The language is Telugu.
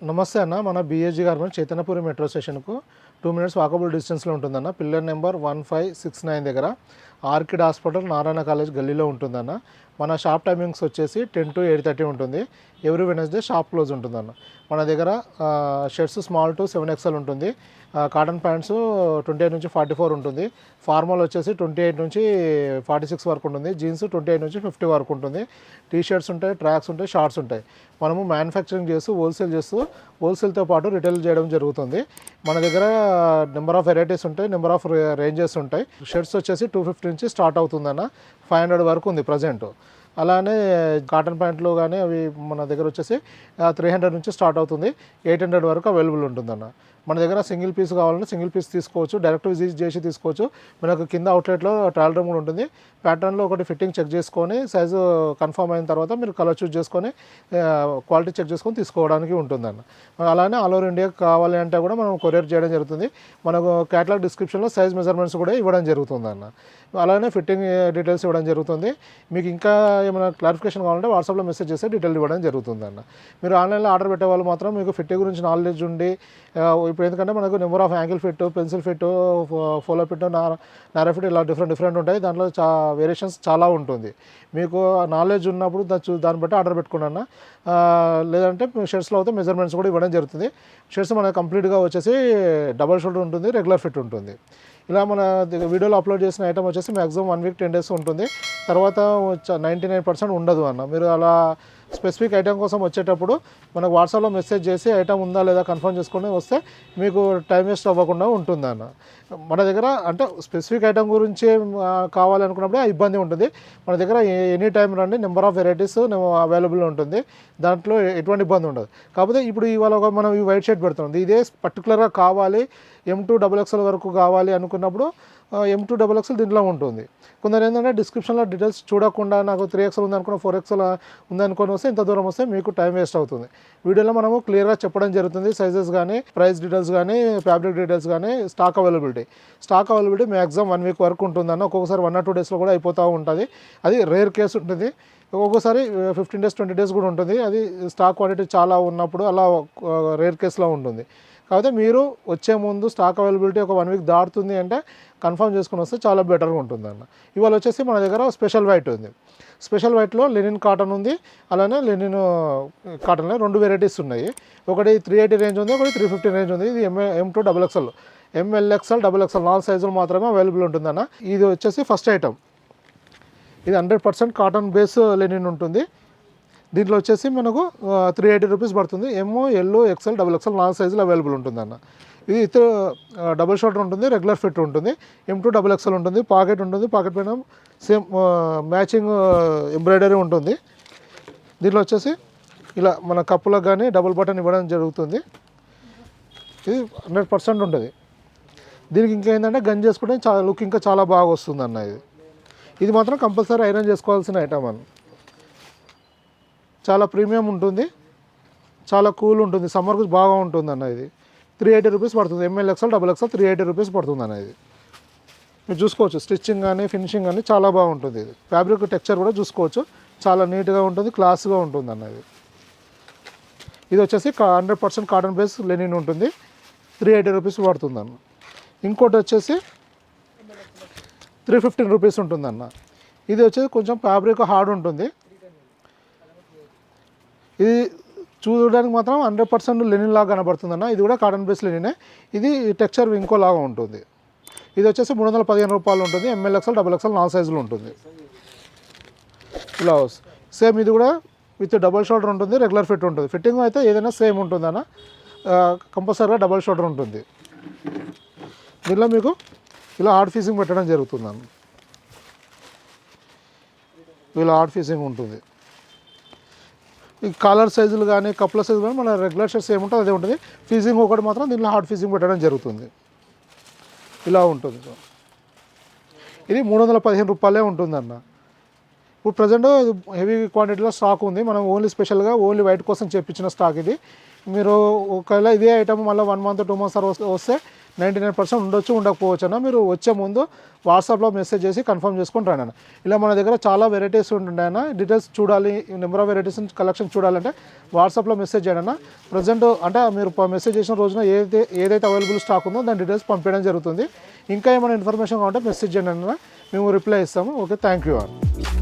నమస్తే అన్న, మన బిఏజీ గార్మెంట్ చైతన్యపురి మెట్రో స్టేషన్కు 2 మినిట్స్ వాకబుల్ డిస్టెన్స్లో ఉంటుందన్న. పిల్లర్ నెంబర్ 1569 దగ్గర ఆర్కిడ్ హాస్పిటల్ నారాయణ కాలేజ్ గల్లీలో ఉంటుందన్న. మన షాప్ టైమింగ్స్ వచ్చేసి 10 to 8:30 ఉంటుంది. ఎవ్రీ వెనస్డే షాప్ క్లోజ్ ఉంటుందన్న. మన దగ్గర షర్ట్స్ స్మాల్ టు 7XL ఉంటుంది. కాటన్ ప్యాంట్స్ 28 నుంచి 44 ఉంటుంది. ఫార్మల్ వచ్చేసి 28 నుంచి 46 వరకు ఉంటుంది. జీన్స్ 28 నుంచి 50 వరకు ఉంటుంది. టీ షర్ట్స్ ఉంటాయి, ట్రాక్స్ ఉంటాయి, షార్ట్స్ ఉంటాయి. మనము మ్యానుఫ్యాక్చరింగ్ చేస్తూ హోల్సేల్తో పాటు రిటైల్ చేయడం జరుగుతుంది. మన దగ్గర నెంబర్ ఆఫ్ వెరైటీస్ ఉంటాయి, నెంబర్ ఆఫ్ రేంజెస్ ఉంటాయి. షర్ట్స్ వచ్చేసి 250 నుంచి స్టార్ట్ అవుతుందన్న. 500 వరకు ఉంది ప్రజెంట్. అలానే కాటన్ ప్యాంట్లు కానీ అవి మన దగ్గర వచ్చేసి 300 నుంచి స్టార్ట్ అవుతుంది. 800 వరకు అవైలబుల్ ఉంటుందన్న. మన దగ్గర సింగిల్ పీస్ కావాలంటే సింగిల్ పీస్ తీసుకోవచ్చు, డైరెక్ట్ విజిట్ చేసి తీసుకోవచ్చు. మనకు కింద అవుట్లెట్లో ట్రయల్ రూమ్ కూడా ఉంటుంది. ప్యాటర్న్లో ఒకటి ఫిట్టింగ్ చెక్ చేసుకొని సైజు కన్ఫర్మ్ అయిన తర్వాత మీరు కలర్ చూస్ చేసుకొని క్వాలిటీ చెక్ చేసుకొని తీసుకోవడానికి ఉంటుందన్న. అలానే ఆల్ ఓవర్ ఇండియా కావాలి అంటే కూడా మనం కొరియర్ చేయడం జరుగుతుంది. మనకు క్యాటలాగ్ డిస్క్రిప్షన్లో సైజ్ మెజర్మెంట్స్ కూడా ఇవ్వడం జరుగుతుందన్న. అలానే ఫిట్టింగ్ డీటెయిల్స్ ఇవ్వడం జరుగుతుంది. మీకు ఇంకా ఏమైనా క్లారిఫికేషన్ కావాలంటే వాట్సాప్లో మెసేజ్ చేస్తే డీటెయిల్ ఇవ్వడం జరుగుతుందన్న. మీరు ఆన్లైన్లో ఆర్డర్ పెట్టే వాళ్ళు మాత్రం మీకు ఫిట్టింగ్ గురించి నాలెడ్జ్ ఉండి, ఇప్పుడు ఎందుకంటే మనకు number of angle fit, pencil fit, ఫోలో ఫిట్, నారా ఫిట్ ఇలా డిఫరెంట్ ఉంటాయి. దాంట్లో వేరియేషన్స్ చాలా ఉంటుంది. మీకు నాలెడ్జ్ ఉన్నప్పుడు దాన్ని బట్టి ఆర్డర్ పెట్టుకున్నా. లేదంటే షర్ట్స్లో అయితే మెజర్మెంట్స్ కూడా ఇవ్వడం జరుగుతుంది. షర్ట్స్ మనకు కంప్లీట్గా వచ్చేసి డబల్ షోల్డర్ ఉంటుంది, రెగ్యులర్ ఫిట్ ఉంటుంది. ఇలా మన వీడియోలో అప్లోడ్ చేసిన ఐటమ్ వచ్చేసి మ్యాక్సిమం 1 week 10 days ఉంటుంది. తర్వాత 99% ఉండదు అన్న. మీరు అలా స్పెసిఫిక్ ఐటమ్ కోసం వచ్చేటప్పుడు మనకు వాట్సాప్లో మెసేజ్ చేసి ఐటమ్ ఉందా లేదా కన్ఫర్మ్ చేసుకొని వస్తే మీకు టైం వేస్ట్ అవ్వకుండా ఉంటుందన్న. మన దగ్గర అంటే స్పెసిఫిక్ ఐటమ్ గురించి కావాలి అనుకున్నప్పుడే ఇబ్బంది ఉంటుంది. మన దగ్గర ఎనీ టైం రండి, నెంబర్ ఆఫ్ వెరైటీస్ అవైలబుల్ ఉంటుంది. దాంట్లో ఎటువంటి ఇబ్బంది ఉండదు. కాకపోతే ఇప్పుడు ఇవాళ మనం ఈ వైట్ షర్ట్ పెడుతుంది, ఇదే పర్టికులర్గా కావాలి, M2 XXL వరకు కావాలి అనుకున్నప్పుడు M2 XXL దీంట్లో ఉంటుంది. కొందరు ఏంటంటే డిస్క్రిప్షన్లో డీటెయిల్స్ చూడకుండా నాకు 3XL ఉందనుకున్న 4XL ఉందనుకొని వస్తే ఇంత దూరం వస్తే మీకు టైం వేస్ట్ అవుతుంది. వీడియోలో మనము క్లియర్గా చెప్పడం జరుగుతుంది. సైజెస్ కానీ, ప్రైస్ డీటెయిల్స్ కానీ, ఫ్యాబ్రిక్ డీటెయిల్స్ కానీ, స్టాక్ అవైలబిలిటీ మ్యాక్సిమం 1 week వరకు ఉంటుందన్న. ఒక్కొక్కసారి 1 or 2 daysలో కూడా అయిపోతూ ఉంటుంది. అది రేర్ కేసు ఉంటుంది. ఒక్కొక్కసారి 15 days 20 days కూడా ఉంటుంది. అది స్టాక్ క్వాంటిటీ చాలా ఉన్నప్పుడు అలా రేర్ కేసులో ఉంటుంది. కాకపోతే మీరు వచ్చే ముందు స్టాక్ అవైలబిలిటీ ఒక 1 week దాటుతుంది అంటే కన్ఫర్మ్ చేసుకుని వస్తే చాలా బెటర్గా ఉంటుందన్న. ఇవాళ వచ్చేసి మన దగ్గర స్పెషల్ వైట్ ఉంది. స్పెషల్ వైట్లో లెనిన్ కాటన్ ఉంది, అలానే లెనిన్ కాటన్లో 2 వెరైటీస్ ఉన్నాయి. ఒకటి 380 రేంజ్ ఉంది, ఒకటి 350 రేంజ్ ఉంది. ఇది M2 XXL, MLXL, XXL 4 సైజులు మాత్రమే అవైలబుల్ ఉంటుందన్న. ఇది వచ్చేసి ఫస్ట్ ఐటమ్. ఇది 100% కాటన్ బేస్ లెనిన్ ఉంటుంది. దీంట్లో వచ్చేసి మనకు 380 రూపీస్ పడుతుంది. ML, XL, XXL 4 సైజులు అవైలబుల్ ఉంటుందన్న. ఇది డబుల్ షోల్డర్ ఉంటుంది, రెగ్యులర్ ఫిట్ ఉంటుంది. M2 XXL ఉంటుంది, పాకెట్ ఉంటుంది. పాకెట్ పైన సేమ్ మ్యాచింగ్ ఎంబ్రాయిడరీ ఉంటుంది. దీంట్లో వచ్చేసి ఇలా మన కప్పులకు కానీ డబుల్ బటన్ ఇవ్వడం జరుగుతుంది. ఇది 100% ఉంటుంది. దీనికి ఇంకా ఏంటంటే గన్ చేసుకుంటే లుక్ ఇంకా చాలా బాగా వస్తుంది అన్న. ఇది మాత్రం కంపల్సరీ ఐరన్ చేసుకోవాల్సిన ఐటమ్ అన్న. చాలా ప్రీమియం ఉంటుంది, చాలా కూల్ ఉంటుంది, సమ్మర్కి బాగా ఉంటుంది అన్న. ఇది 380 రూపీస్ పడుతుంది. MLXL, XXL 380 రూపీస్ పడుతుంది అన్న. ఇది మీరు చూసుకోవచ్చు, స్టిచ్చింగ్ కానీ ఫినిషింగ్ కానీ చాలా బాగుంటుంది. ఇది ఫ్యాబ్రిక్ టెక్స్చర్ కూడా చూసుకోవచ్చు, చాలా నీట్గా ఉంటుంది, క్లాస్గా ఉంటుంది అన్న. ఇది వచ్చేసి 100% కాటన్ బేస్ లెనిన్ ఉంటుంది. 380 రూపీస్ పడుతుంది అన్న. ఇంకోటి వచ్చేసి 315 రూపీస్ ఉంటుందన్న. ఇది వచ్చేసి కొంచెం ఫ్యాబ్రిక్ హార్డ్ ఉంటుంది. ఇది చూడడానికి మాత్రం 100% లెనిన్ లాగా కనబడుతుందన్న. ఇది కూడా కాటన్ బేస్ లెనినే. ఇది టెక్స్చర్ ఇంకోలాగా ఉంటుంది. ఇది వచ్చేసి 315 రూపాయలు ఉంటుంది. MLXL, XXL 4 సైజులు ఉంటుంది. బ్లౌజ్ సేమ్ ఇది కూడా విత్ డబల్ షోల్డర్ ఉంటుంది, రెగ్యులర్ ఫిట్ ఉంటుంది. ఫిట్టింగ్ అయితే ఏదైనా సేమ్ ఉంటుందన్న. కంపల్సరీగా డబల్ షోల్డర్ ఉంటుంది. దీనిలో మీకు ఇలా హార్డ్ ఫీసింగ్ పెట్టడం జరుగుతుందన్న. ఇలా హార్డ్ ఫీసింగ్ ఉంటుంది. ఈ కాలర్ సైజులు కానీ, కప్పుల సైజులు కానీ మన రెగ్యులర్ షర్ట్స్ ఏముంటుంది అదే ఉంటుంది. ఫీజింగ్ ఒకటి మాత్రం దీనిలో హార్డ్ ఫీజింగ్ పెట్టడం జరుగుతుంది. ఇలా ఉంటుంది. ఇది 315 రూపాయలే ఉంటుందన్న. ఇప్పుడు ప్రజెంట్ హెవీ క్వాంటిటీలో స్టాక్ ఉంది. మనం ఓన్లీ స్పెషల్గా ఓన్లీ వైట్ కోసం చెప్పించిన స్టాక్ ఇది. మీరు ఒకవేళ ఇదే ఐటమ్ మళ్ళీ 1 month 2 months వస్తే 99% ఉండొచ్చు ఉండకపోవచ్చు అన్న. మీరు వచ్చే ముందు వాట్సాప్లో మెసేజ్ చేసి కన్ఫర్మ్ చేసుకొని రండి అన్న. ఇలా మన దగ్గర చాలా వెరైటీస్ ఉంటుంటాయి అన్న. డీటెయిల్స్ చూడాలి, నెంబర్ ఆఫ్ వెరైటీస్ కలెక్షన్ చూడాలంటే వాట్సాప్లో మెసేజ్ చేయండి అన్న. ప్రజెంట్ అంటే మీరు మెసేజ్ చేసిన రోజున ఏదైతే అవైలబుల్ స్టాక్ ఉందో దాని డీటెయిల్స్ పంపించడం జరుగుతుంది. ఇంకా ఏమైనా ఇన్ఫర్మేషన్ కావాలంటే మెసేజ్ చేయండి అన్న, మేము రిప్లై ఇస్తాము. ఓకే, థ్యాంక్ యూ అన్న.